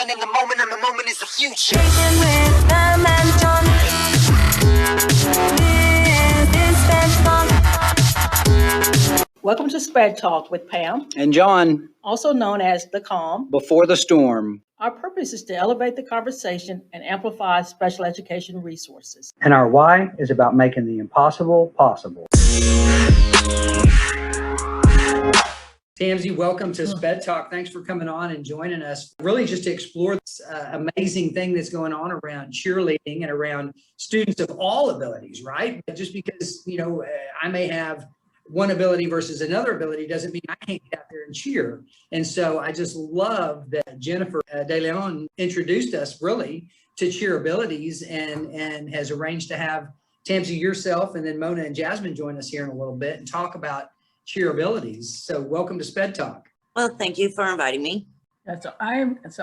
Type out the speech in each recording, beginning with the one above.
living in the moment, and the moment is the future. Welcome to Sped Talk with Pam and John, also known as The Calm. Before the Storm. Our purpose is to elevate the conversation and amplify special education resources. And our why is about making the impossible possible. Tamsey, welcome to Sped Talk. Thanks for coming on and joining us. Really just to explore this amazing thing that's going on around cheerleading and around students of all abilities, right? But just because, I may have one ability versus another ability doesn't mean I can't get out there and cheer. And so I just love that Jennifer De Leon introduced us really to cheer abilities and has arranged to have Tamsey, yourself, and then Mona and Jasmine join us here in a little bit and talk about cheer abilities. So welcome to Sped Talk. Well, thank you for inviting me. Yeah, so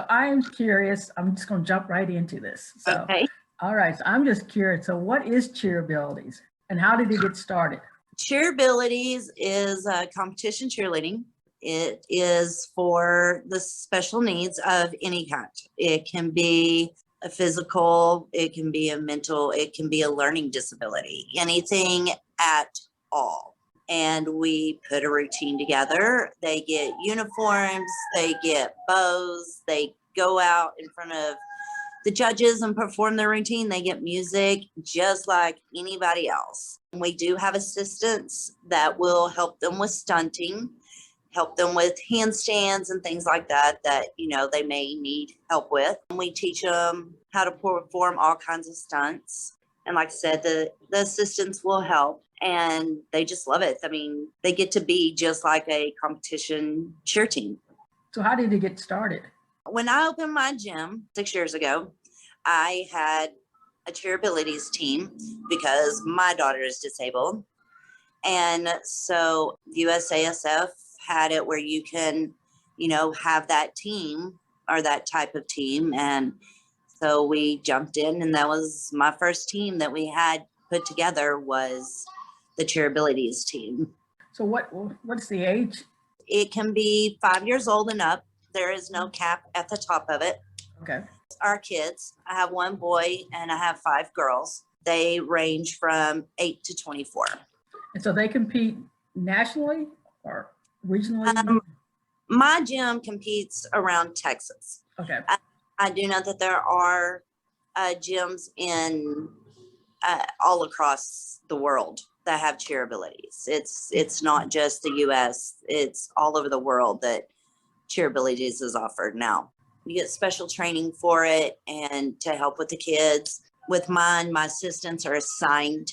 I'm curious. I'm just going to jump right into this. So, okay. All right. So I'm just curious. So what is cheer abilities and how did it get started? Cheer abilities is competition cheerleading. It is for the special needs of any kind. It can be a physical, it can be a mental, it can be a learning disability, anything at all. And we put a routine together. They get uniforms, they get bows, they go out in front of the judges and perform their routine. They get music just like anybody else. We do have assistants that will help them with stunting, help them with handstands and things like that they may need help with. And we teach them how to perform all kinds of stunts. And like I said, the assistants will help and they just love it. I mean, they get to be just like a competition cheer team. So how did it get started? When I opened my gym 6 years ago, I had a cheer abilities team because my daughter is disabled. And so USASF had it where you can, have that team or that type of team. And so we jumped in and that was my first team that we had put together was the cheer abilities team. So what's the age? It can be 5 years old and up. There is no cap at the top of it. Okay. Our kids, I have one boy and I have 5 girls. They range from 8 to 24. And so they compete nationally or regionally? My gym competes around Texas. Okay. I do know that there are gyms in all across the world that have cheer abilities. It's not just the US, it's all over the world that cheer abilities is offered now. You get special training for it and to help with the kids. With mine, my assistants are assigned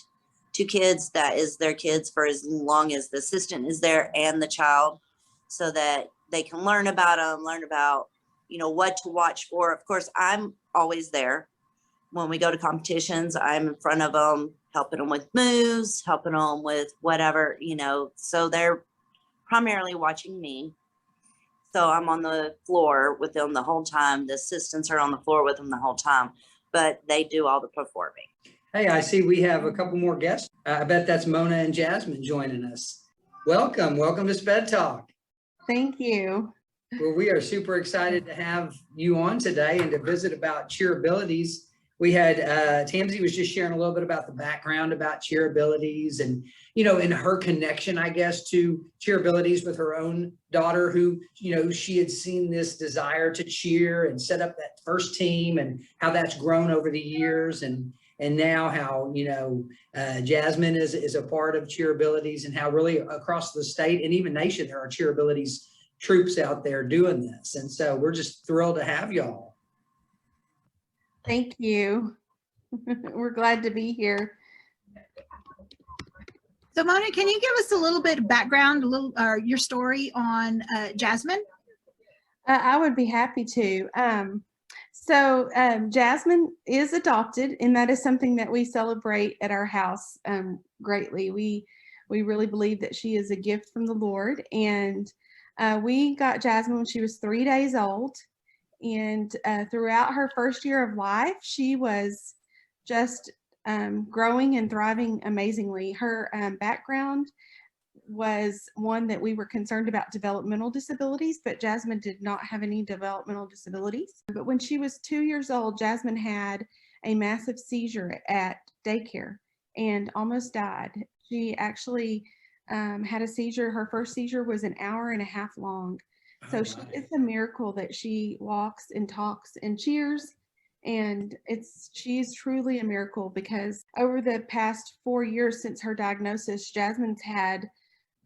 to kids. That is their kids for as long as the assistant is there and the child so that they can learn about them, learn about, what to watch for. Of course, I'm always there. When we go to competitions, I'm in front of them, helping them with moves, helping them with whatever, so they're primarily watching me. So I'm on the floor with them the whole time. The assistants are on the floor with them the whole time, but they do all the performing. Hey, I see we have a couple more guests. I bet that's Mona and Jasmine joining us. Welcome to Sped Talk. Thank you. Well, we are super excited to have you on today and to visit about cheer abilities. We had Tamsey was just sharing a little bit about the background about cheer abilities and, and her connection, I guess, to cheer abilities with her own daughter who, she had seen this desire to cheer and set up that first team and how that's grown over the years. And now how, Jasmine is a part of cheer abilities and how really across the state and even nation, there are cheer abilities troops out there doing this. And so we're just thrilled to have y'all. Thank you. We're glad to be here. So Mona, can you give us a little bit of background, your story on Jasmine? I would be happy to. Jasmine is adopted, and that is something that we celebrate at our house greatly. We really believe that she is a gift from the Lord, and we got Jasmine when she was 3 days old. And throughout her first year of life, she was just growing and thriving amazingly. Her background was one that we were concerned about developmental disabilities, but Jasmine did not have any developmental disabilities. But when she was 2 years old, Jasmine had a massive seizure at daycare and almost died. She actually had a seizure. Her first seizure was an hour and a half long. So it's a miracle that she walks and talks and cheers. And she's truly a miracle, because over the past 4 years since her diagnosis, Jasmine's had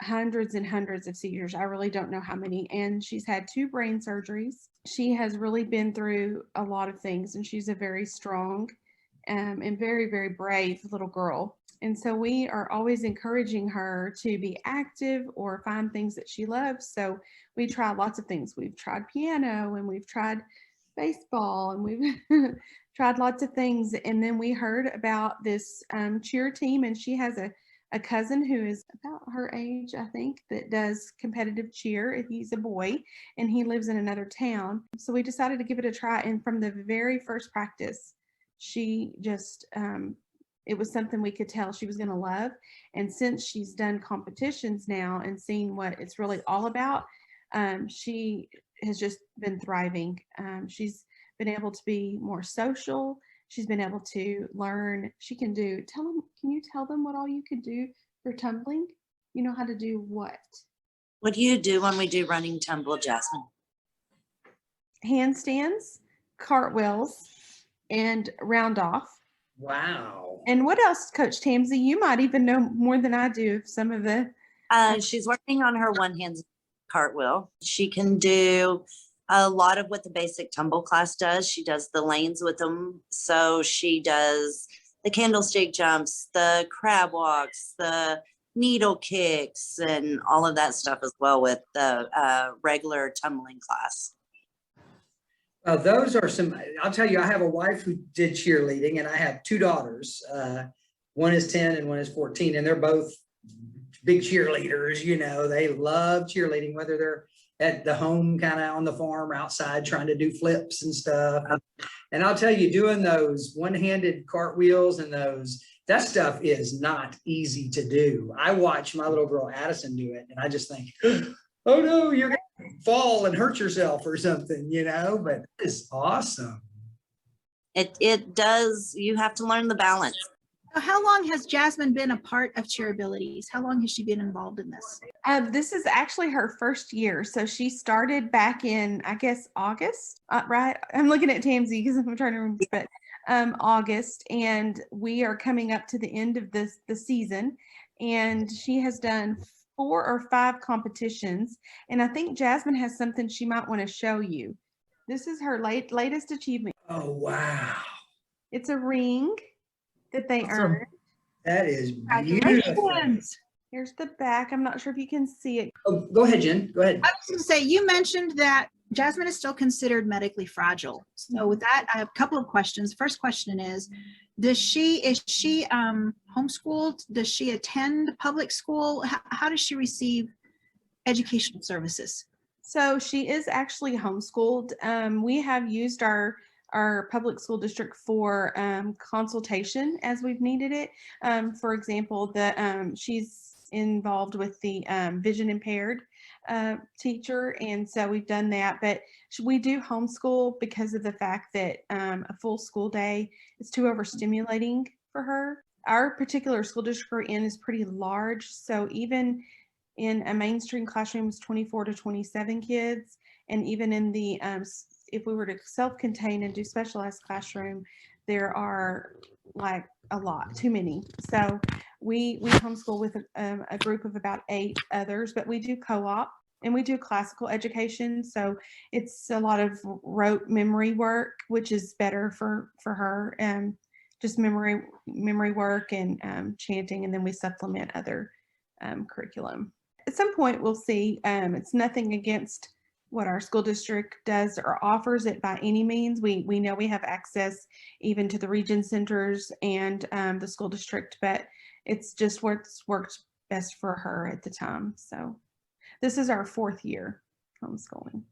hundreds and hundreds of seizures. I really don't know how many. And she's had 2 brain surgeries. She has really been through a lot of things, and she's a very strong and very, very brave little girl. And so we are always encouraging her to be active or find things that she loves. So we try lots of things. We've tried piano, and we've tried baseball, and we've tried lots of things. And then we heard about this cheer team, and she has a cousin who is about her age, I think, that does competitive cheer. He's a boy, and he lives in another town. So we decided to give it a try. And from the very first practice, she just, it was something we could tell she was going to love. And since she's done competitions now and seen what it's really all about, she has just been thriving. She's been able to be more social. She's been able to learn. She can do, can you tell them what all you could do for tumbling? You know how to do what? What do you do when we do running tumble, Jasmine? Handstands, cartwheels, and round off. Wow. And what else, Coach Tamsey? You might even know more than I do of some of the. She's working on her one-hand cartwheel. She can do a lot of what the basic tumble class does. She does the lanes with them. So she does the candlestick jumps, the crab walks, the needle kicks, and all of that stuff as well with the regular tumbling class. Those are some, I'll tell you, I have a wife who did cheerleading, and I have 2 daughters. One is 10 and one is 14, and they're both big cheerleaders. You know, they love cheerleading, whether they're at the home, kind of on the farm or outside trying to do flips and stuff. And I'll tell you, doing those one-handed cartwheels and that stuff is not easy to do. I watch my little girl Addison do it, and I just think, oh no, you're gonna fall and hurt yourself or something, you know, but it's awesome. It does, you have to learn the balance. So how long has Jasmine been a part of Cheer Abilities? How long has she been involved in this? This is actually her first year. So she started back in, I guess, August, right? I'm looking at Tamsey because I'm trying to remember, but August, and we are coming up to the end of the season, and she has done 4 or 5 competitions. And I think Jasmine has something she might want to show you. This is her latest achievement. Oh, wow. It's a ring that they earned. That is beautiful. Congratulations. Here's the back. I'm not sure if you can see it. Oh, go ahead, Jen. Go ahead. I was going to say, you mentioned that Jasmine is still considered medically fragile. So with that, I have a couple of questions. First question is she homeschooled? Does she attend public school? How does she receive educational services? So she is actually homeschooled. We have used our public school district for consultation as we've needed it. For example, she's involved with the vision impaired teacher, and so we've done that. But we do homeschool because of the fact that a full school day is too overstimulating for her. Our particular school district we're in is pretty large, so even in a mainstream classroom is 24 to 27 kids, and even in the if we were to self-contain and do specialized classroom, there are like a lot, too many. So we homeschool with a group of about 8 others, but we do co-op and we do classical education. So it's a lot of rote memory work, which is better for her, and just memory work and chanting, and then we supplement other curriculum. At some point we'll see. It's nothing against what our school district does or offers it by any means. We know we have access even to the region centers and the school district, but it's just what's worked best for her at the time. So this is our 4th year homeschooling.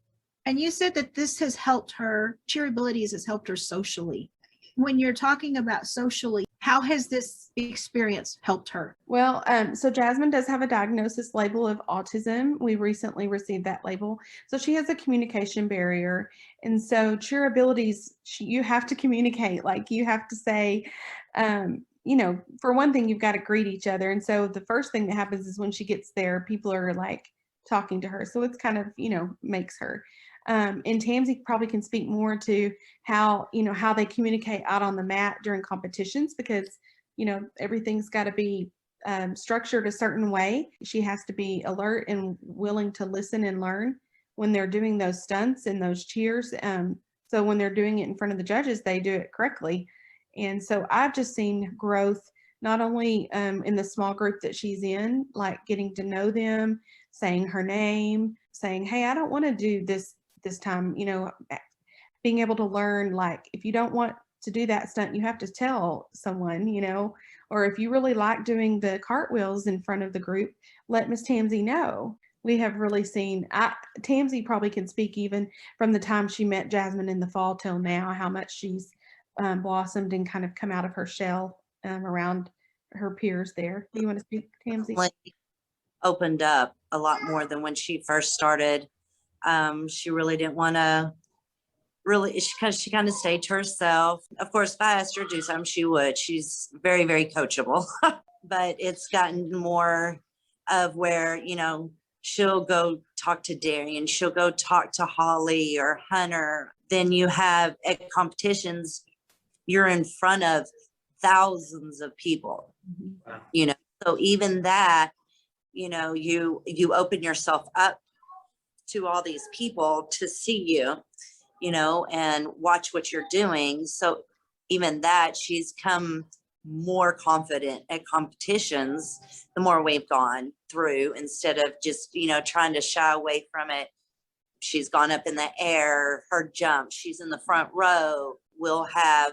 And you said that this has helped her, Cheer Abilities has helped her socially. When you're talking about socially, How has this experience helped her? Well, so Jasmine does have a diagnosis label of autism. We recently received that label. So she has a communication barrier. And so cheer abilities, you have to communicate. Like you have to say, you know, for one thing, you've got to greet each other. And so the first thing that happens is when she gets there, people are like talking to her. So it's kind of, you know, makes her. And Tamsey probably can speak more to how, you know, how they communicate out on the mat during competitions, because, you know, everything's got to be structured a certain way. She has to be alert and willing to listen and learn when they're doing those stunts and those cheers. So when they're doing it in front of the judges, they do it correctly. And so I've just seen growth, not only in the small group that she's in, like getting to know them, saying her name, saying, hey, I don't want to do this time, you know, being able to learn, like, if you don't want to do that stunt, you have to tell someone, you know, or if you really like doing the cartwheels in front of the group, let Miss Tamsey know. We have really seen, Tamsey probably can speak even from the time she met Jasmine in the fall till now, how much she's blossomed and kind of come out of her shell around her peers there. Do you want to speak, Tamsey? Opened up a lot more than when she first started. She really didn't want to because she kind of stayed to herself. Of course, if I asked her to do something, she would. She's very, very coachable, but it's gotten more of where, you know, she'll go talk to Darian, she'll go talk to Holly or Hunter. Then you have at competitions, you're in front of thousands of people, Wow. you know, so even that, you know, you open yourself up to all these people to see you, you know, and watch what you're doing. So even that, she's come more confident at competitions the more we've gone through, instead of just, you know, trying to shy away from it. She's gone up in the air, her jump, she's in the front row. We'll have,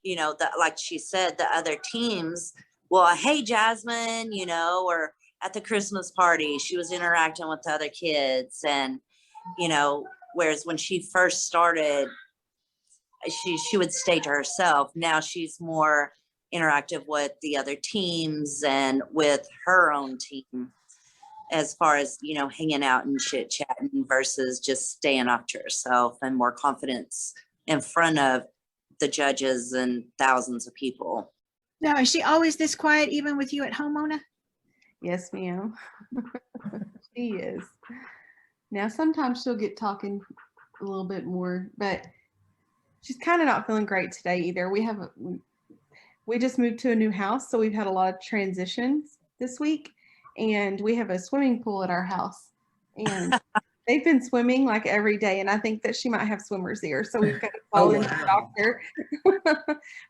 you know, like she said, the other teams, well, hey, Jasmine, you know, or at the Christmas party, she was interacting with the other kids. And, you know, whereas when she first started, she would stay to herself. Now she's more interactive with the other teams and with her own team, as far as, you know, hanging out and chit chatting versus just staying off to herself, and more confidence in front of the judges and thousands of people. Now, is she always this quiet, even with you at home, Mona? Yes, ma'am. She is. Now, sometimes she'll get talking a little bit more, but she's kind of not feeling great today either. We just moved to a new house, so we've had a lot of transitions this week, and we have a swimming pool at our house, and they've been swimming like every day, and I think that she might have swimmer's ear, so we've got to call in the doctor.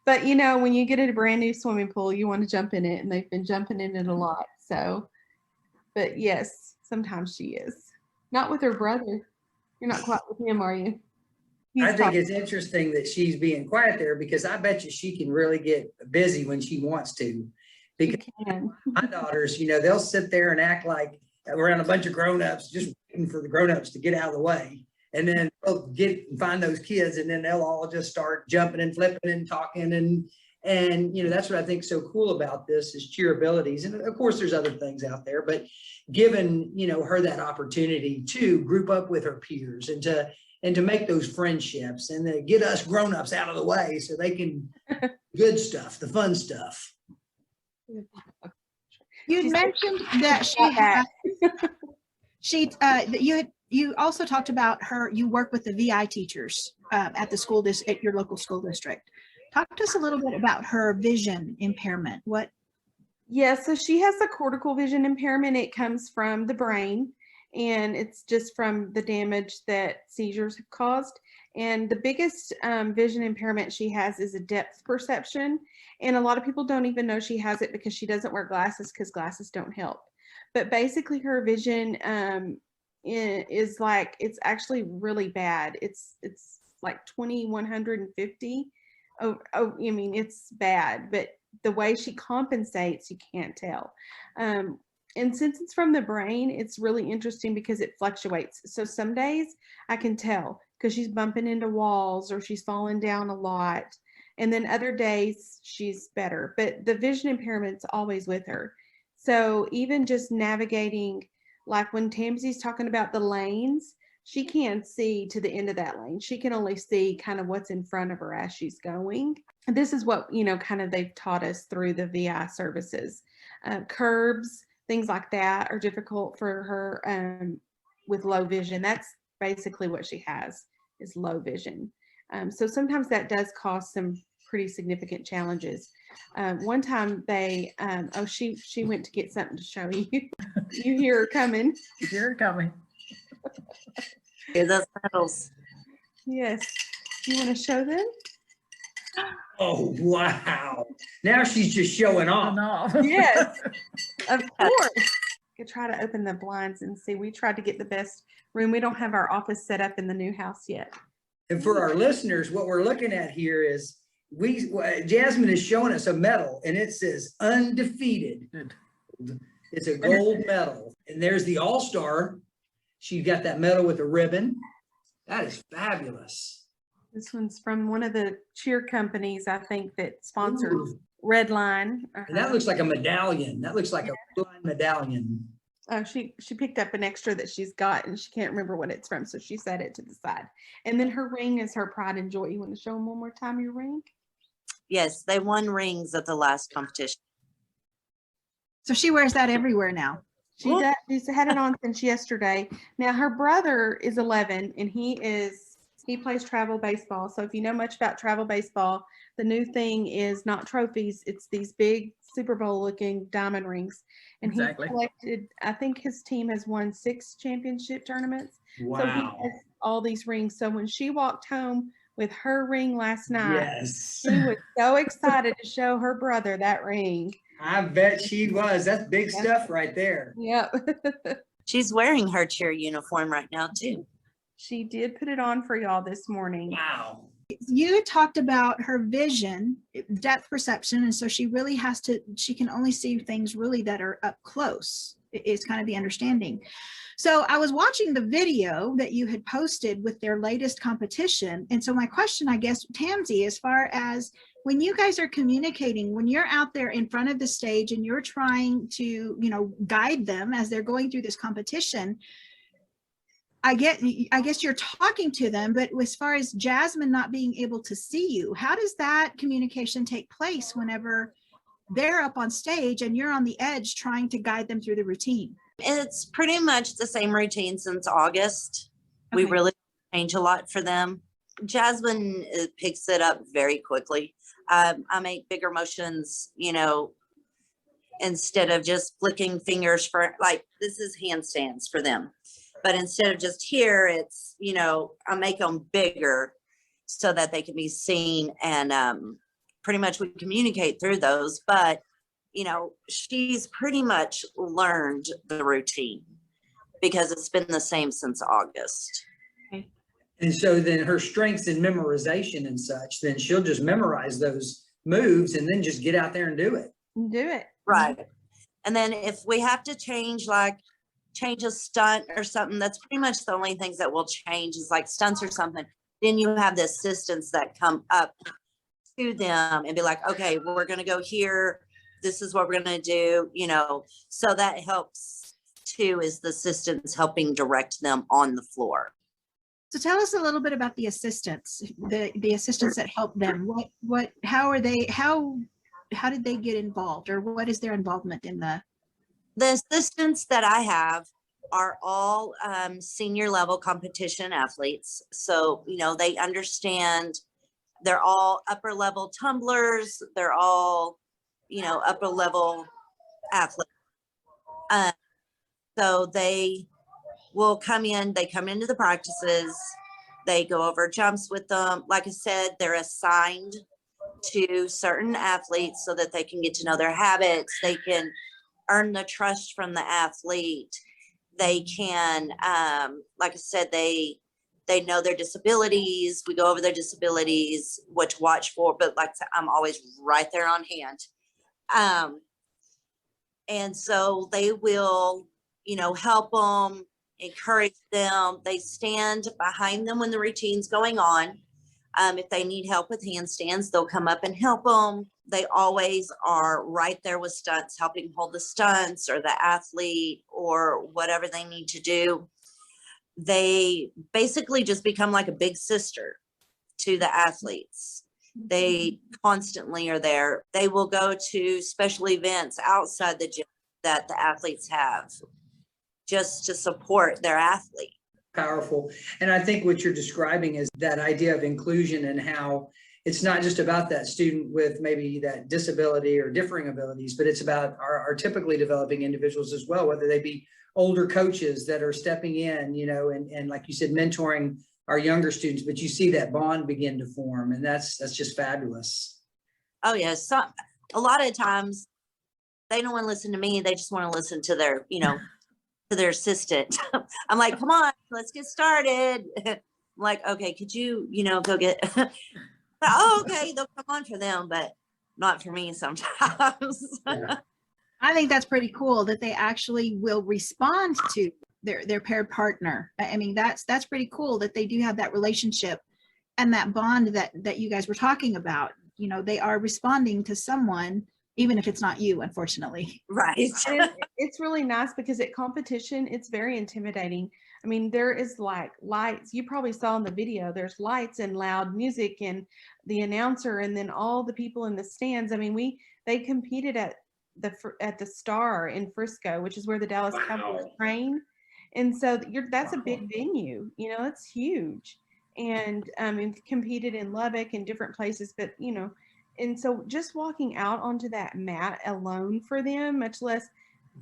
But you know, when you get a brand new swimming pool, you want to jump in it, and they've been jumping in it a lot. So, but yes, sometimes she is. Not with her brother. You're not quite with him, are you? I think it's interesting that she's being quiet there, because I bet you she can really get busy when she wants to. Because my daughters, you know, they'll sit there and act like around a bunch of grownups, just waiting for the grownups to get out of the way. And then they'll get and find those kids, and then they'll all just start jumping and flipping and talking. And you know, that's what I think is so cool about this is cheer abilities. And of course, there's other things out there, but given, you know, her that opportunity to group up with her peers and to make those friendships and to get us grownups out of the way so they can good stuff, the fun stuff. You mentioned that you also talked about her, you work with the VI teachers at the school at your local school district. Talk to us a little bit about her vision impairment. Yeah, so she has a cortical vision impairment. It comes from the brain, and it's just from the damage that seizures have caused. And the biggest vision impairment she has is a depth perception. And a lot of people don't even know she has it because she doesn't wear glasses, because glasses don't help. But basically her vision is like, it's actually really bad. It's like 20/150. I mean, it's bad, but the way she compensates, you can't tell. And since it's from the brain, it's really interesting because it fluctuates. So some days I can tell because she's bumping into walls or she's falling down a lot. And then other days she's better, but the vision impairment's always with her. So even just navigating, like when Tamsey's talking about the lanes, she can't see to the end of that lane. She can only see kind of what's in front of her as she's going. And this is what, kind of they've taught us through the VI services. Curbs, things like that are difficult for her with low vision. That's basically what she has, is low vision. So sometimes that does cause some pretty significant challenges. One time they, she went to get something to show you. You hear her coming. You're coming. Hear those pedals. Yes. You want to show them? Oh, wow. Now she's just showing off. No. Yes, of course. Could try to open the blinds and see. We tried to get the best room. We don't have our office set up in the new house yet. And for our listeners, what we're looking at here is Jasmine is showing us a medal and it says undefeated. It's a gold medal. And there's the all-star. She got that medal with a ribbon. That is fabulous. This one's from one of the cheer companies, I think, that sponsors Ooh. Red Line. And that looks like a medallion. That looks like a blind medallion. Oh, she picked up an extra that she's got and she can't remember what it's from, so she set it to the side. And then her ring is her pride and joy. You want to show them one more time your ring? Yes, they won rings at the last competition. So she wears that everywhere now. She does. She's had it on since yesterday. Now her brother is 11 and he plays travel baseball. So if you know much about travel baseball, the new thing is not trophies. It's these big Super Bowl looking diamond rings. And Exactly. he collected, I think his team has won 6 championship tournaments. Wow. So he has all these rings. So when she walked home with her ring last night, Yes. she was so excited to show her brother that ring. I bet she was. That's big stuff right there. Yep. She's wearing her cheer uniform right now too. She did put it on for y'all this morning. Wow. You talked about her vision, depth perception, and so she really she can only see things really that are up close, is kind of the understanding. So I was watching the video that you had posted with their latest competition. And so my question, I guess, Tamsey, as far as when you guys are communicating, when you're out there in front of the stage and you're trying to, guide them as they're going through this competition, I guess you're talking to them, but as far as Jasmine not being able to see you, how does that communication take place whenever they're up on stage and you're on the edge trying to guide them through the routine? It's pretty much the same routine since August. We Okay. really change a lot for them. Jasmine picks it up very quickly. I make bigger motions, instead of just flicking fingers for, like, this is handstands for them. But instead of just here, it's, I make them bigger so that they can be seen. And pretty much we communicate through those. But, she's pretty much learned the routine because it's been the same since August. And so then her strengths in memorization and such, then she'll just memorize those moves and then just get out there and do it. Do it. Right. And then if we have to change a stunt or something, that's pretty much the only things that will change is like stunts or something. Then you have the assistants that come up to them and be like, okay, we're going to go here. This is what we're going to do, so that helps too, is the assistants helping direct them on the floor. So tell us a little bit about the assistants, the assistants that help them. How did they get involved, or what is their involvement in the assistants that I have are all senior level competition athletes. So, they understand, they're all upper level tumblers. They're all, upper level athletes. So they will come into the practices. They go over jumps with them. Like I said, they're assigned to certain athletes so that they can get to know their habits. They can earn the trust from the athlete. They can, like I said, they know their disabilities. We go over their disabilities, what to watch for, but like I said, I'm always right there on hand. And so they will, help them, encourage them. They stand behind them when the routine's going on. If they need help with handstands, they'll come up and help them. They always are right there with stunts, helping hold the stunts or the athlete or whatever they need to do. They basically just become like a big sister to the athletes. They constantly are there. They will go to special events outside the gym that the athletes have just to support their athlete. Powerful. And I think what you're describing is that idea of inclusion and how it's not just about that student with maybe that disability or differing abilities, but it's about our typically developing individuals as well, whether they be older coaches that are stepping in, you know, and like you said, mentoring our younger students, but you see that bond begin to form, and that's just fabulous. Oh yes. So a lot of times they don't want to listen to me. They just want to listen to their, you know, to their assistant. I'm like, come on, let's get started. I'm like, okay, could you, you know, go get, oh, okay, they'll come on for them, but not for me sometimes. Yeah. I think that's pretty cool that they actually will respond to their paired partner. I mean, that's pretty cool that they do have that relationship and that bond that you guys were talking about. You know, they are responding to someone, even if it's not you, unfortunately. Right. And it's really nice because at competition, it's very intimidating. I mean, there is like lights. You probably saw in the video, there's lights and loud music and the announcer and then all the people in the stands. I mean, they competed at the Star in Frisco, which is where the Dallas Cowboys train. And so that's a big venue, you know, it's huge. And competed in Lubbock and different places, but you know, and so just walking out onto that mat alone for them, much less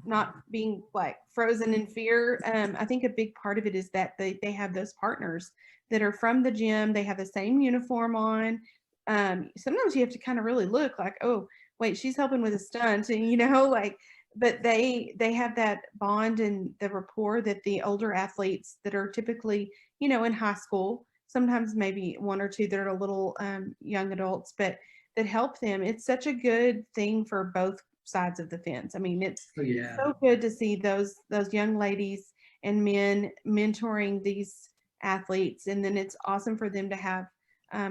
not being like frozen in fear. I think a big part of it is that they have those partners that are from the gym. They have the same uniform on. Sometimes you have to kind of really look like, oh, wait, she's helping with a stunt, and you know, like, but they have that bond and the rapport that the older athletes that are typically, you know, in high school, sometimes maybe one or two that are a little young adults, but that help them. It's such a good thing for both sides of the fence. I mean, it's so good to see those young ladies and men mentoring these athletes, and then it's awesome for them to have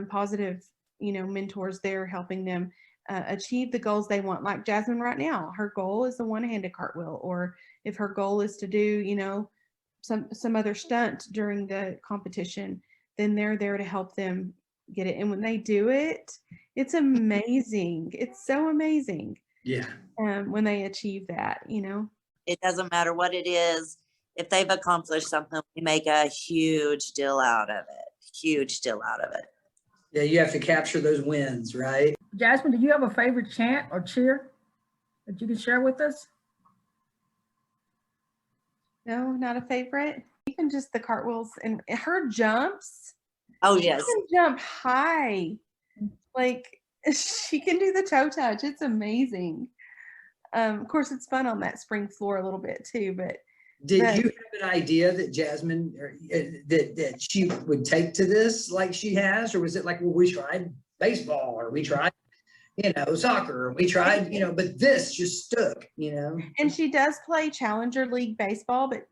positive, you know, mentors there helping them achieve the goals they want. Like Jasmine right now, her goal is a one-handed cartwheel, or if her goal is to do, you know, some other stunt during the competition, then they're there to help them get it. And when they do it, it's amazing. It's so amazing. Yeah. When they achieve that, you know. It doesn't matter what it is. If they've accomplished something, we make a huge deal out of it. Huge deal out of it. Yeah, you have to capture those wins, right? Jasmine, do you have a favorite chant or cheer that you can share with us? No, not a favorite. Even just the cartwheels and her jumps. Oh, She yes. can jump high. Like, she can do the toe touch. It's amazing. Of course, it's fun on that spring floor a little bit too, but Did you have an idea that Jasmine, or, that she would take to this like she has, or was it like, well, we tried baseball, or we tried, you know, soccer, or we tried, you know, but this just stuck, you know? and she does play Challenger League baseball, but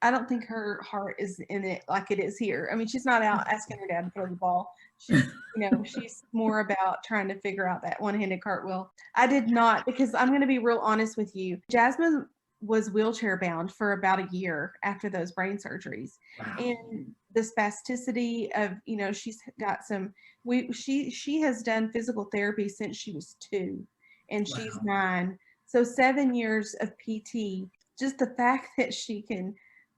I don't think her heart is in it like it is here. I mean, she's not out asking her dad to throw the ball. She's, you know, she's more about trying to figure out that one-handed cartwheel. I did not, because I'm going to be real honest with you. Jasmine was wheelchair bound for about a year after those brain surgeries. Wow. And the spasticity of, you know, she's got some, she has done physical therapy since she was 2 and she's 9. So 7 years of PT, just the fact that she can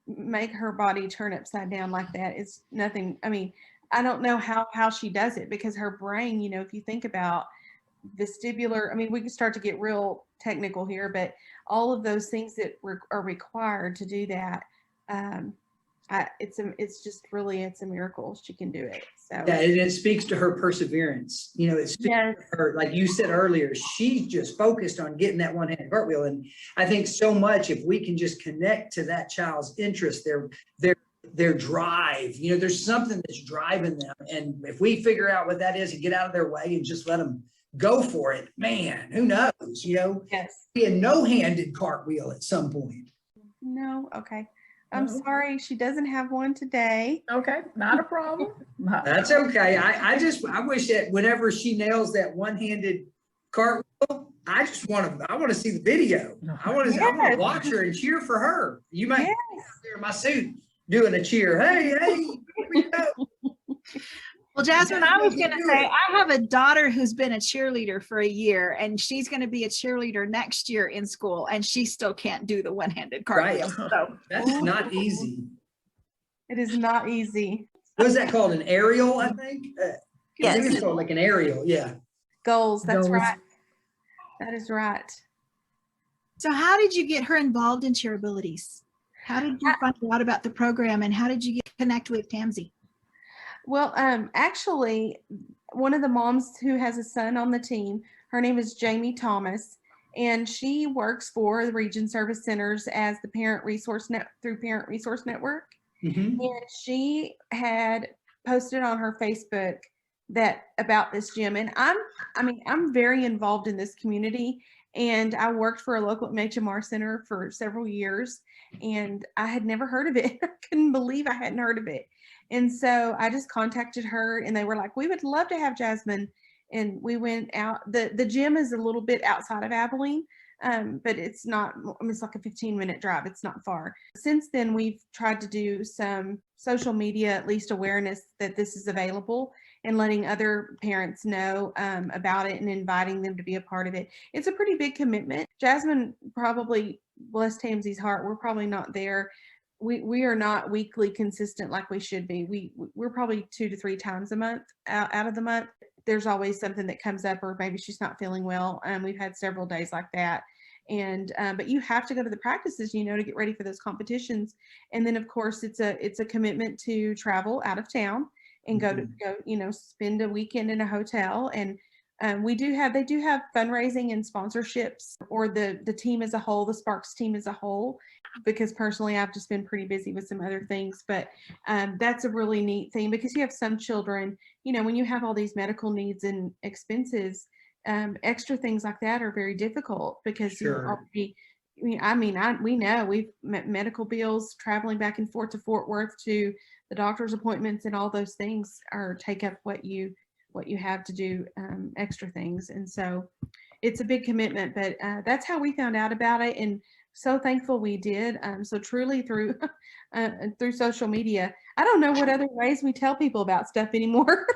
make her body turn upside down like that is nothing. I mean, I don't know how she does it, because her brain, you know, if you think about vestibular, I mean, we can start to get real technical here, but all of those things that are required to do that, it's just really, it's a miracle she can do it. So Yeah, and it speaks to her perseverance. You know, it speaks yes. to her, like you said earlier, she's just focused on getting that one-handed cartwheel. And I think so much, if we can just connect to that child's interest, their drive, you know, there's something that's driving them. And if we figure out what that is and get out of their way and just let them go for it, man, who knows, you know, Yes. be a no-handed cartwheel at some point. No. Okay. I'm No. sorry, she doesn't have one today. Okay, not a problem. That's okay. I wish that whenever she nails that one-handed cartwheel, I want to see the video. I want to Yes. watch her and cheer for her. You might Yes. be out there in my suit doing a cheer. Hey, here we go. Well, Jasmine, I was going to say, I have a daughter who's been a cheerleader for a year, and she's going to be a cheerleader next year in school, and she still can't do the one-handed cartwheel. Right. So That's not easy. It is not easy. What is that called? An aerial, I think? I think it's Yes. called like an aerial. Yeah. Goals, that's Goals. right. That is right. So how did you get her involved in Cheer Abilities? How did you find out about the program, and how did you connect with Tamsey? Well, actually, one of the moms who has a son on the team, her name is Jamie Thomas, and she works for the Region Service Centers as the Parent Resource through Parent Resource Network. Mhm. And she had posted on her Facebook that about this gym. And I'm very involved in this community, and I worked for a local HMR center for several years, and I had never heard of it. I couldn't believe I hadn't heard of it. And so I just contacted her, and they were like, we would love to have Jasmine. And we went out. The gym is a little bit outside of Abilene, but it's not, it's like a 15-minute drive. It's not far. Since then, we've tried to do some social media, at least awareness that this is available, and letting other parents know about it and inviting them to be a part of it. It's a pretty big commitment. Jasmine probably, bless Tamsey's heart, we're probably not there. We are not weekly consistent like we should be. We're probably 2 to 3 times a month out of the month. There's always something that comes up, or maybe she's not feeling well. We've had several days like that. And but you have to go to the practices, to get ready for those competitions. And then of course it's a commitment to travel out of town and go spend a weekend in a hotel. And they do have fundraising and sponsorships, or the team as a whole, the Sparks team as a whole, because personally I've just been pretty busy with some other things. But that's a really neat thing, because you have some children, when you have all these medical needs and expenses, extra things like that are very difficult, because you're already, we know we've met medical bills, traveling back and forth to Fort Worth to the doctor's appointments, and all those things take up what you have to do, extra things. And so it's a big commitment, but that's how we found out about it. And so thankful we did. So truly through social media. I don't know what other ways we tell people about stuff anymore.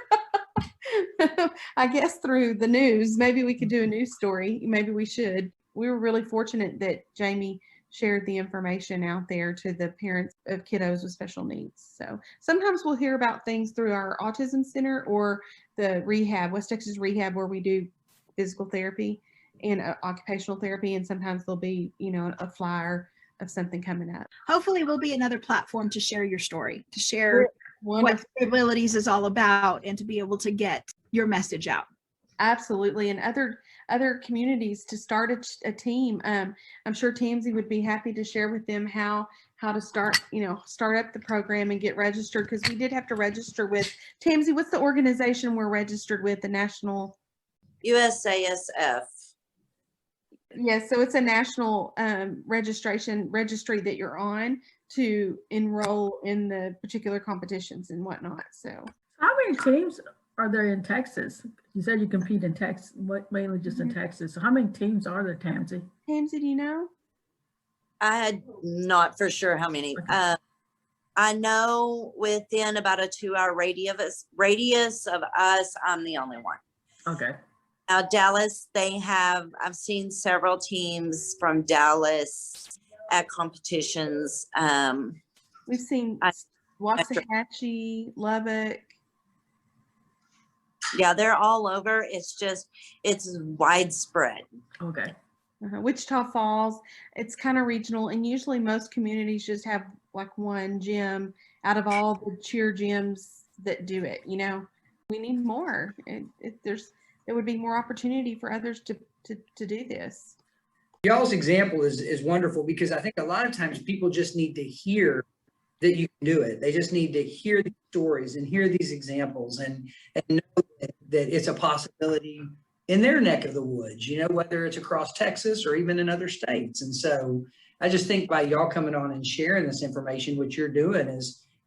I guess through the news. Maybe we could do a news story. Maybe we should. We were really fortunate that Jamie shared the information out there to the parents of kiddos with special needs. So sometimes we'll hear about things through our autism center or the rehab, West Texas Rehab, where we do physical therapy and occupational therapy. And sometimes there'll be, a flyer of something coming up. Hopefully we'll be another platform to share your story, to share what Wonderful. Abilities is all about, and to be able to get your message out. Absolutely. And other communities to start a team. I'm sure Tamsey would be happy to share with them how to start up the program and get registered, because we did have to register with Tamsey. What's the organization we're registered with? The national USASF. Yes, so it's a national registry that you're on to enroll in the particular competitions and whatnot. So How many teams are there in Texas? You said you compete in Texas, mainly just in Texas. So how many teams are there, Tamsey? Tamsey, do you know? I'm not for sure how many. Okay. I know within about a 2-hour radius of us, I'm the only one. Okay. Now Dallas, I've seen several teams from Dallas at competitions. We've seen Waxahachie, Lubbock. Yeah, they're all over. It's widespread. Okay. Wichita Falls. It's kind of regional, and usually most communities just have like one gym out of all the cheer gyms that do it. We need more. There would be more opportunity for others to do this. Y'all's example is wonderful, because I think a lot of times people just need to hear that you can do it. They just need to hear these stories and hear these examples and know that it's a possibility in their neck of the woods, whether it's across Texas or even in other states. And so I just think by y'all coming on and sharing this information, what you're doing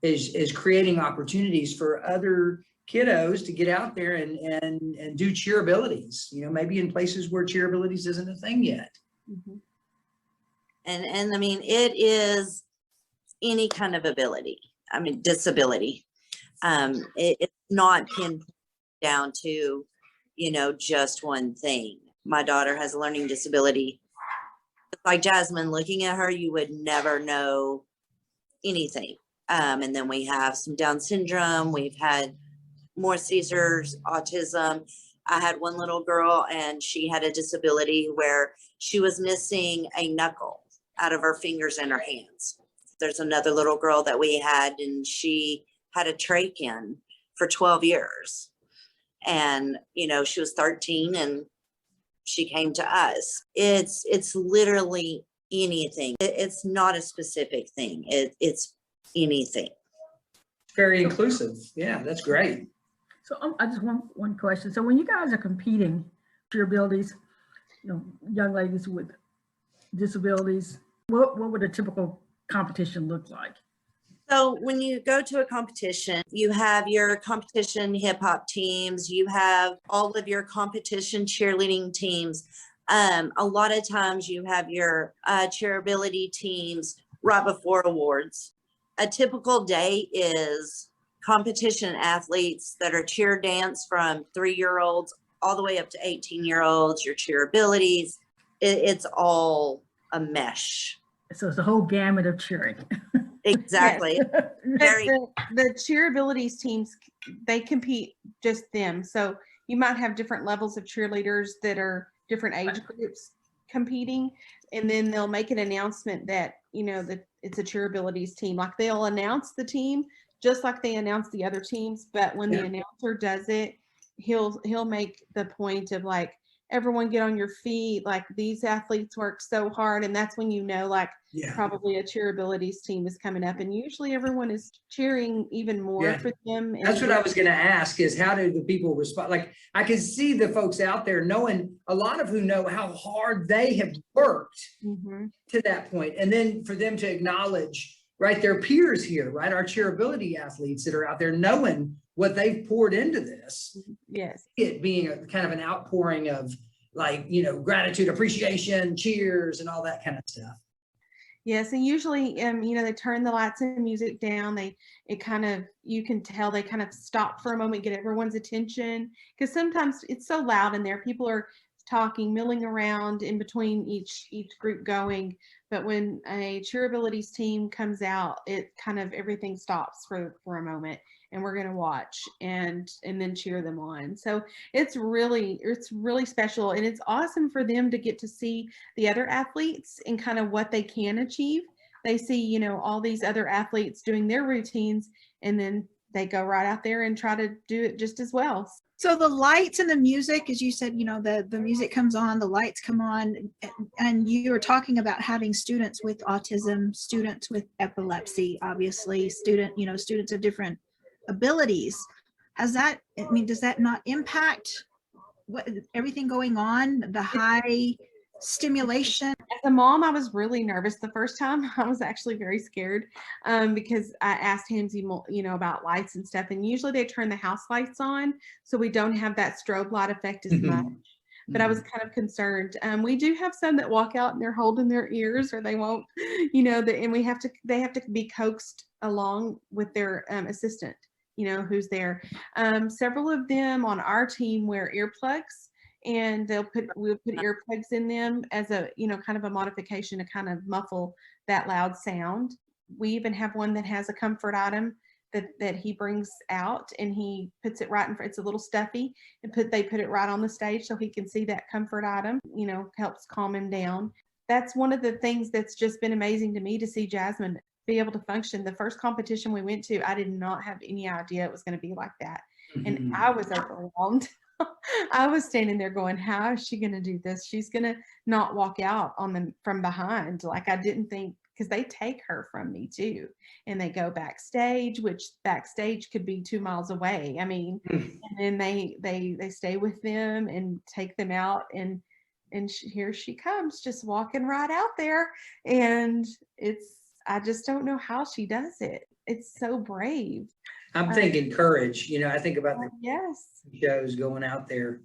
is creating opportunities for other kiddos to get out there and do cheer abilities, you know, maybe in places where cheer abilities isn't a thing yet. Mhm. And I mean, it is any kind of ability. I mean, disability. It's not pinned down to, you know, just one thing. My daughter has a learning disability. Like Jasmine, looking at her, you would never know anything. And then we have some Down syndrome. We've had more seizures, autism. I had one little girl and she had a disability where she was missing a knuckle out of her fingers and her hands. There's another little girl that we had and she had a trach-in for 12 years. And, you know, she was 13 and she came to us. It's literally anything. It's not a specific thing. It's anything. Very inclusive. Yeah, that's great. So I just want one question. So when you guys are competing for your abilities, you know, young ladies with disabilities, what would a typical competition look like? So when you go to a competition, you have your competition hip hop teams, you have all of your competition cheerleading teams. A lot of times you have your cheerability teams right before awards. A typical day is competition athletes that are cheer dance from 3-year-olds all the way up to 18-year-olds, your cheer abilities. It's all a mesh. So it's a whole gamut of cheering. Exactly. Very. The cheer abilities teams, they compete just them. So you might have different levels of cheerleaders that are different age groups competing, and then they'll make an announcement that, you know, that it's a cheer abilities team. Like they'll announce the team just like they announce the other teams, but when the announcer does it, he'll make the point of like, everyone get on your feet, like these athletes work so hard, and that's when you know, like, probably a cheer abilities team is coming up, and usually everyone is cheering even more for them. And that's what I was going to ask, is how do the people respond? Like, I can see the folks out there knowing, a lot of who know how hard they have worked to that point, and then for them to acknowledge, right, their peers here, right, our cheerability athletes that are out there knowing what they've poured into this. Yes. It being a kind of an outpouring of, like, you know, gratitude, appreciation, cheers, and all that kind of stuff. Yes, and usually, you know, they turn the lights and music down. You can tell they kind of stop for a moment, get everyone's attention, because sometimes it's so loud in there. People are talking, milling around in between each group going. But when a cheerabilities team comes out, it kind of everything stops for a moment, and we're going to watch and then cheer them on. So it's really special, and it's awesome for them to get to see the other athletes and kind of what they can achieve. They see, you know, all these other athletes doing their routines, and then they go right out there and try to do it just as well. So the lights and the music, as you said, you know, the music comes on, the lights come on, and you were talking about having students with autism, students with epilepsy, obviously, students of different abilities. Does that not impact everything going on, the high stimulation? As a mom, I was really nervous the first time. I was actually very scared because I asked Tamsey, you know, about lights and stuff, and usually they turn the house lights on, so we don't have that strobe light effect as much. But I was kind of concerned. We do have some that walk out and they're holding their ears, or they won't, you know, and they have to be coaxed along with their assistant, you know, who's there. Several of them on our team wear earplugs, and we'll put earplugs in them as a, you know, kind of a modification to kind of muffle that loud sound. We even have one that has a comfort item that he brings out, and he puts it right in front. It's a little stuffy, and they put it right on the stage so he can see that comfort item, you know, helps calm him down. That's one of the things that's just been amazing to me, to see Jasmine be able to function. The first competition we went to, I did not have any idea it was going to be like that. And I was overwhelmed. I was standing there going, how is she going to do this? She's going to not walk out on them from behind. Like, I didn't think, because they take her from me too. And they go backstage, which backstage could be 2 miles away. I mean, and then they stay with them and take them out. And here she comes, just walking right out there. And I just don't know how she does it. It's so brave. I'm thinking courage. You know, I think about the Yes. shows going out there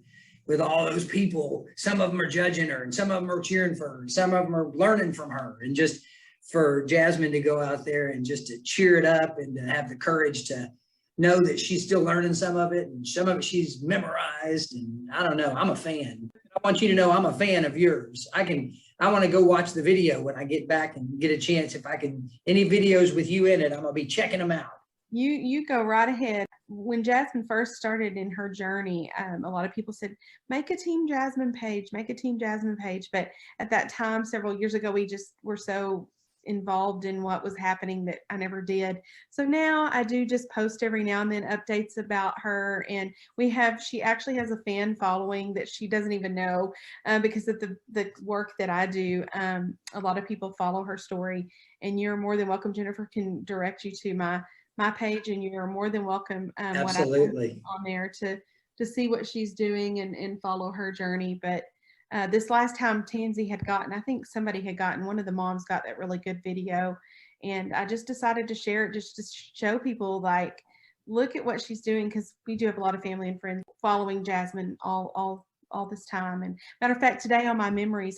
with all those people. Some of them are judging her and some of them are cheering for her and some of them are learning from her. And just for Jasmine to go out there and just to cheer it up and to have the courage to know that she's still learning some of it and some of it she's memorized. And I don't know, I'm a fan. I want you to know I'm a fan of yours. I want to go watch the video when I get back and get a chance. If I can, any videos with you in it, I'm gonna be checking them out. You go right ahead. When Jasmine first started in her journey, a lot of people said, make a Team Jasmine page, make a Team Jasmine page. But at that time, several years ago, we just were so involved in what was happening that I never did. So now I do just post every now and then updates about her. And she actually has a fan following that she doesn't even know because of the work that I do. A lot of people follow her story, and you're more than welcome. Jennifer can direct you to my page, and you're more than welcome Absolutely. on there to see what she's doing and follow her journey. But this last time Tamsey had gotten, I think somebody had gotten, one of the moms got that really good video, and I just decided to share it just to show people, like, look at what she's doing, because we do have a lot of family and friends following Jasmine all this time. And matter of fact, today on my memories,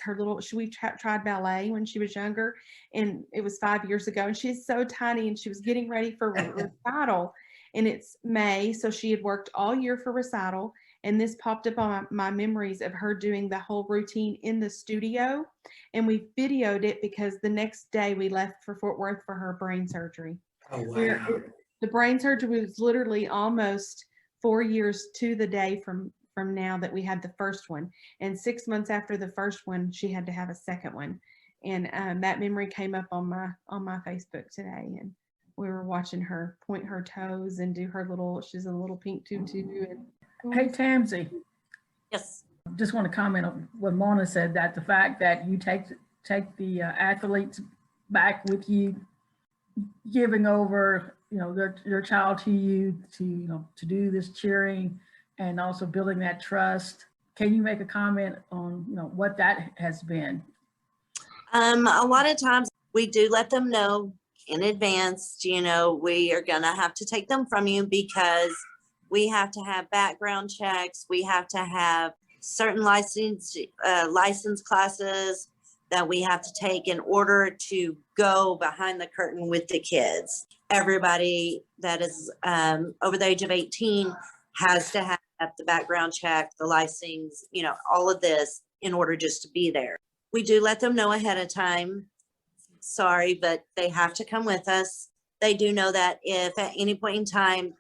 we tried ballet when she was younger, and it was 5 years ago, and she's so tiny, and she was getting ready for recital, and it's May, so she had worked all year for recital. And this popped up on my memories of her doing the whole routine in the studio. And we videoed it because the next day we left for Fort Worth for her brain surgery. Oh, wow. The brain surgery was literally almost 4 years to the day from now that we had the first one. And 6 months after the first one, she had to have a second one. And that memory came up on my Facebook today. And we were watching her point her toes and do her she's a little pink tutu. And Hey, Tamsey, Yes. just want to comment on what Mona said, that the fact that you take the athletes back with you, giving over, their child to you to do this cheering, and also building that trust. Can you make a comment on, what that has been? A lot of times we do let them know in advance, we are going to have to take them from you because we have to have background checks. We have to have certain license classes that we have to take in order to go behind the curtain with the kids. Everybody that is over the age of 18 has to have the background check, the license, all of this in order just to be there. We do let them know ahead of time. Sorry, but they have to come with us. They do know that if at any point in time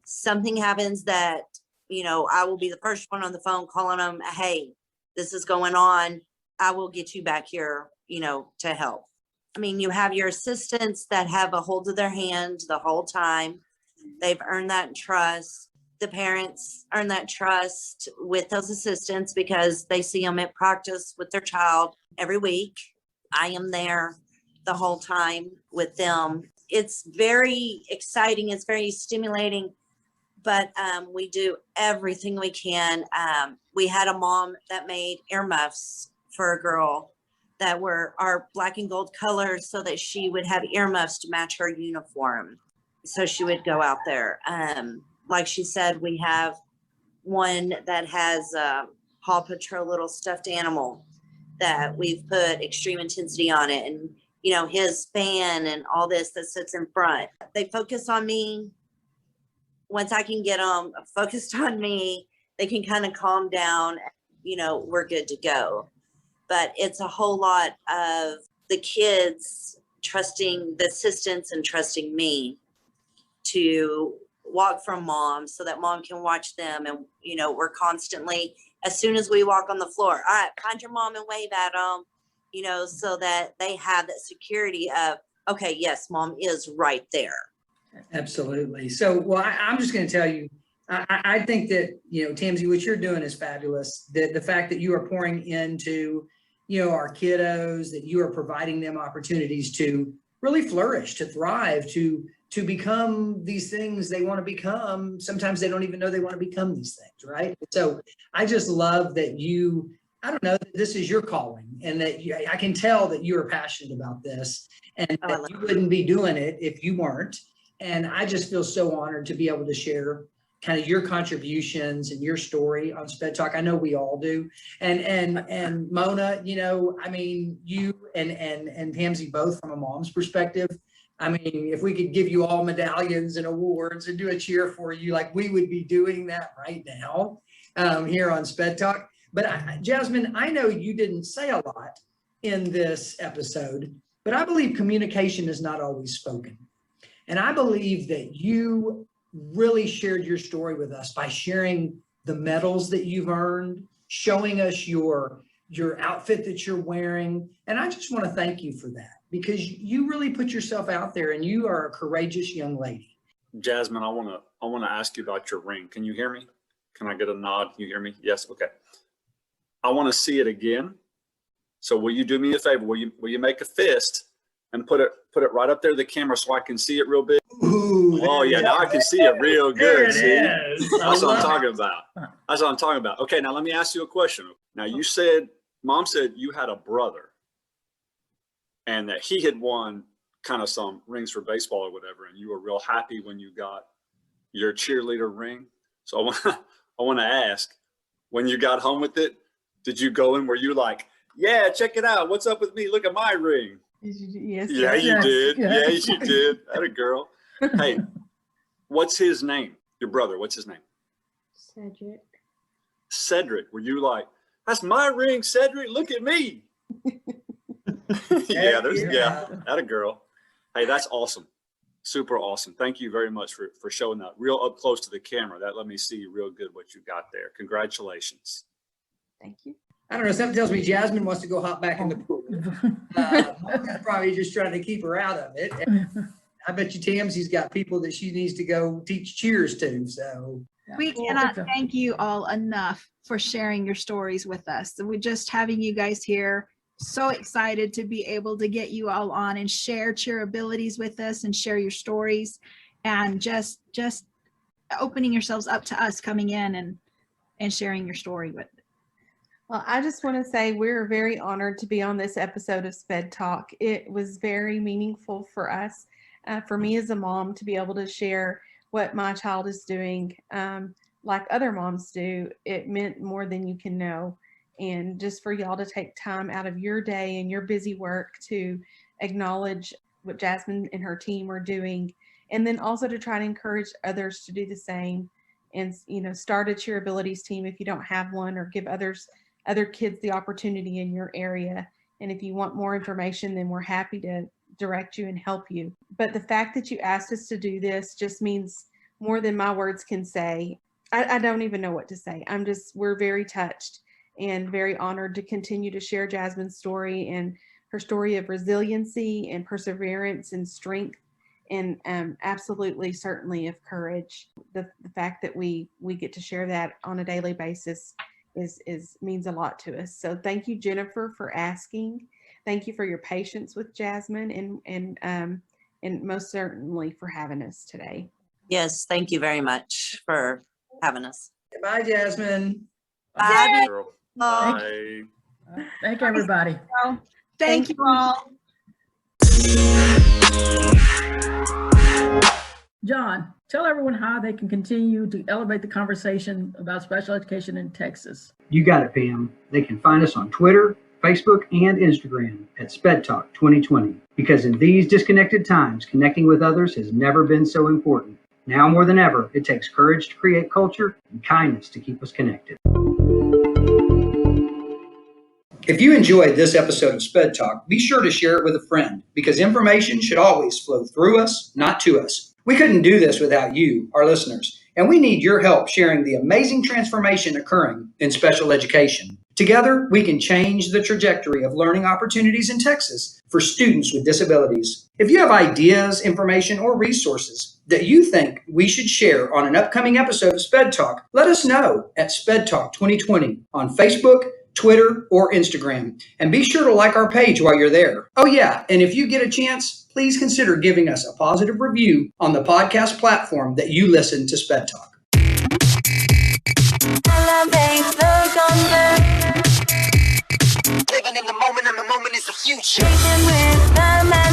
something happens, that, I will be the first one on the phone calling them, hey, this is going on. I will get you back here, to help. I mean, you have your assistants that have a hold of their hand the whole time. They've earned that trust. The parents earn that trust with those assistants because they see them at practice with their child every week. I am there the whole time with them. It's very exciting. It's very stimulating. But we do everything we can. We had a mom that made earmuffs for a girl that were our black and gold colors so that she would have earmuffs to match her uniform. So she would go out there. Like she said, we have one that has a Paw Patrol little stuffed animal that we've put extreme intensity on it. And, his fan and all this that sits in front. They focus on me. Once I can get them focused on me, they can kind of calm down, we're good to go. But it's a whole lot of the kids trusting the assistants and trusting me to walk from mom so that mom can watch them. And, we're constantly, as soon as we walk on the floor, all right, find your mom and wave at them, so that they have that security of, okay, yes, mom is right there. Absolutely. So, well, I'm just going to tell you, I think that, Tamsey, what you're doing is fabulous. The fact that you are pouring into, our kiddos, that you are providing them opportunities to really flourish, to thrive, to become these things they want to become. Sometimes they don't even know they want to become these things, right? So I just love that I don't know, that this is your calling and that I can tell that you are passionate about this and Oh, I that love you wouldn't be doing it if you weren't. And I just feel so honored to be able to share kind of your contributions and your story on Sped Talk. I know we all do. And Mona, you know, I mean, you and Tamsey both from a mom's perspective. I mean, if we could give you all medallions and awards and do a cheer for you, like we would be doing that right now here on Sped Talk. But Jasmine, I know you didn't say a lot in this episode, but I believe communication is not always spoken. And I believe that you really shared your story with us by sharing the medals that you've earned, showing us your outfit that you're wearing. And I just want to thank you for that, because you really put yourself out there and you are a courageous young lady. Jasmine, I want to ask you about your ring. Can you hear me? Can I get a nod? Can you hear me? Yes. Okay. I want to see it again. So will you do me a favor? Will you make a fist and put it right up there to the camera so I can see it real big? Ooh, Oh yeah, now I can see it real good. See? Is. That's what I'm talking about. That's what I'm talking about. Okay, now let me ask you a question. Now you said, Mom said you had a brother and that he had won kind of some rings for baseball or whatever, and you were real happy when you got your cheerleader ring. So I want to ask, when you got home with it, did you go in, were you like, yeah, check it out, what's up with me, look at my ring? Yes. Yeah, you Yes. did. Yes. Yeah, you did. That a girl. Hey, what's his name? Your brother, what's his name? Cedric. Cedric. Were you like, that's my ring, Cedric, look at me? Yeah, that a girl. Hey, that's awesome. Super awesome. Thank you very much for showing that real up close to the camera. That let me see real good what you got there. Congratulations. Thank you. I don't know, something tells me Jasmine wants to go hop back in the pool. Mona's probably just trying to keep her out of it. I bet you Tamsey's got people that she needs to go teach cheers to, so. We cannot thank you all enough for sharing your stories with us. We're just having you guys here. So excited to be able to get you all on and share cheer abilities with us and share your stories, and just opening yourselves up to us coming in and sharing your story with. Well, I just want to say we're very honored to be on this episode of Sped Talk. It was very meaningful for us, for me as a mom, to be able to share what my child is doing. Like other moms do, it meant more than you can know. And just for y'all to take time out of your day and your busy work to acknowledge what Jasmine and her team are doing, and then also to try to encourage others to do the same, and, you know, start a cheer abilities team if you don't have one, or give other kids the opportunity in your area. And if you want more information, then we're happy to direct you and help you. But the fact that you asked us to do this just means more than my words can say. I don't even know what to say. We're very touched and very honored to continue to share Jasmine's story and her story of resiliency and perseverance and strength, and absolutely, certainly, of courage. The fact that we get to share that on a daily basis means a lot to us. So thank you, Jennifer, for asking. Thank you for your patience with Jasmine, and most certainly for having us today. Yes, thank you very much for having us. Bye, Jasmine. Bye. Girl. Bye. Bye. Thank everybody. Thank you all. John, tell everyone how they can continue to elevate the conversation about special education in Texas. You got it, Pam. They can find us on Twitter, Facebook, and Instagram at SPEDTalk 2020. Because in these disconnected times, connecting with others has never been so important. Now more than ever, it takes courage to create culture and kindness to keep us connected. If you enjoyed this episode of Sped Talk, be sure to share it with a friend, because information should always flow through us, not to us. We couldn't do this without you, our listeners, and we need your help sharing the amazing transformation occurring in special education. Together, we can change the trajectory of learning opportunities in Texas for students with disabilities. If you have ideas, information, or resources that you think we should share on an upcoming episode of Sped Talk, let us know at SPEDTalk 2020 on Facebook, Twitter, or Instagram. And be sure to like our page while you're there. Oh yeah, and if you get a chance, please consider giving us a positive review on the podcast platform that you listen to Sped Talk. future. With the